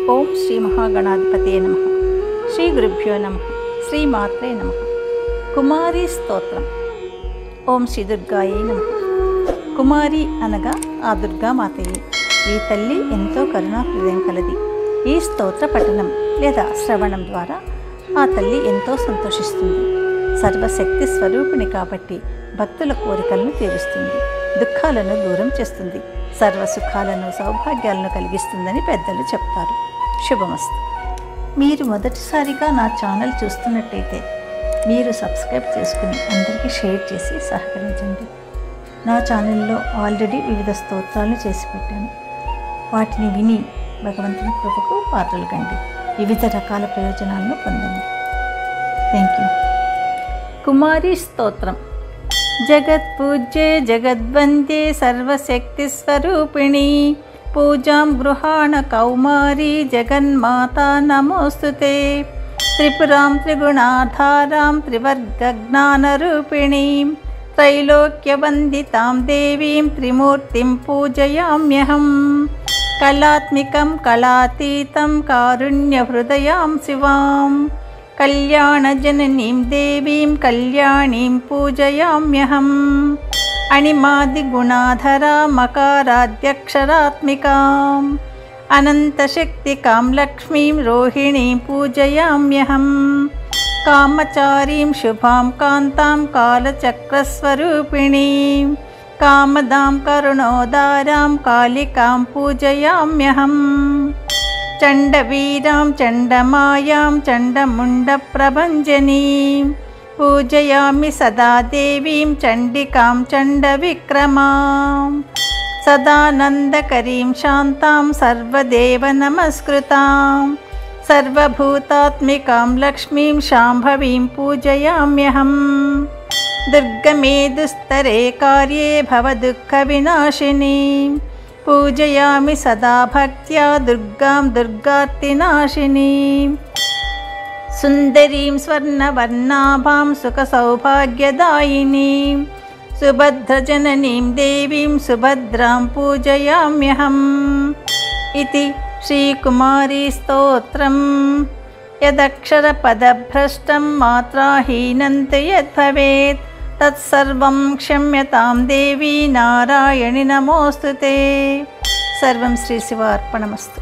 ఓం శ్రీ మహాగణాధిపతే నమః. శ్రీ గురుభ్యో నమః. శ్రీ మాత్రే నమః. కుమారి స్తోత్రం. ఓం శ్రీ దుర్గాయే నమః. కుమారి అనగా ఆ దుర్గామాతయే. ఈ తల్లి ఎంతో కరుణా హృదయం కలది. ఈ స్తోత్ర పఠనం లేదా శ్రవణం ద్వారా ఆ తల్లి ఎంతో సంతోషిస్తుంది. సర్వశక్తి స్వరూపిణి కాబట్టి భక్తుల కోరికలను తీరుస్తుంది, దుఃఖాలను దూరం చేస్తుంది, సర్వ సుఖాలను సౌభాగ్యాలను కలిగిస్తుందని పెద్దలు చెప్తారు. శుభమస్తు. మీరు మొదటిసారిగా నా ఛానల్ చూస్తున్నట్టయితే మీరు సబ్స్క్రైబ్ చేసుకుని అందరికీ షేర్ చేసి సహకరించండి. నా ఛానల్లో ఆల్రెడీ వివిధ స్తోత్రాలను చేసి పెట్టాను. వాటిని విని భగవంతుని కృపకు పాత్రలు కండి. వివిధ రకాల ప్రయోజనాలను పొందండి. Thank you. కుమారి స్తోత్రం. జగత్పూజ్యే జగద్వందే సర్వశక్తి స్వరూపిణి పూజాం గృహాణ కౌమారీ జగన్మాతా నమోస్తుతే. త్రిపురాం త్రిగుణాధారాం త్రివర్గజ్ఞానరూపిణీం త్రైలోక్యవందితాం దేవీం త్రిమూర్తిం పూజయామ్యహం. కళాత్మికం కళాతీతం కారుణ్యహృదయాం శివాం కళ్యాణజననీం దేవీం కళ్యాణీం పూజయామ్యహం. అణిమాదిగుణాధరామకారాద్యక్షరాత్మికాం అనంతశక్తికాం లక్ష్మీం రోహిణీం పూజయామ్యహం. కామచారీం శుభాం కాంతాం కాలచక్రస్వరూపిణీం కామదాం కరుణోదారాం కాళికాం పూజయామ్యహం. చండవీరాం చండమాయాం చండముండప్రభంజనీం పూజయామి సదా దేవీం చండికాం చండవిక్రమాం. సదానందకరీం శాంతాం సర్వదేవ నమస్కృతాం సర్వభూతాత్మికాం లక్ష్మీం శాంభవీం పూజయామ్యహం. దుర్గమే దుస్తరే కార్యే భవదుఃఖవినాశినీం పూజయామి సదా భక్త్యా దుర్గాం దుర్గార్తినాశినీం. సుందరీం స్వర్ణవర్ణాభాం సుఖసౌభాగ్యదాయినీం సుభద్రజననీం దేవీం సుభద్రాం పూజయామ్యహం. ఇతి శ్రీకుమారీ స్తోత్రం. యదక్షరపదభ్రష్టం మాత్రాహీనం తు యద్భవేత్ తత్సర్వం క్షమ్యతాం దేవీ నారాయణి నమోస్తుతే. సర్వం శ్రీ శివార్పణమస్తు.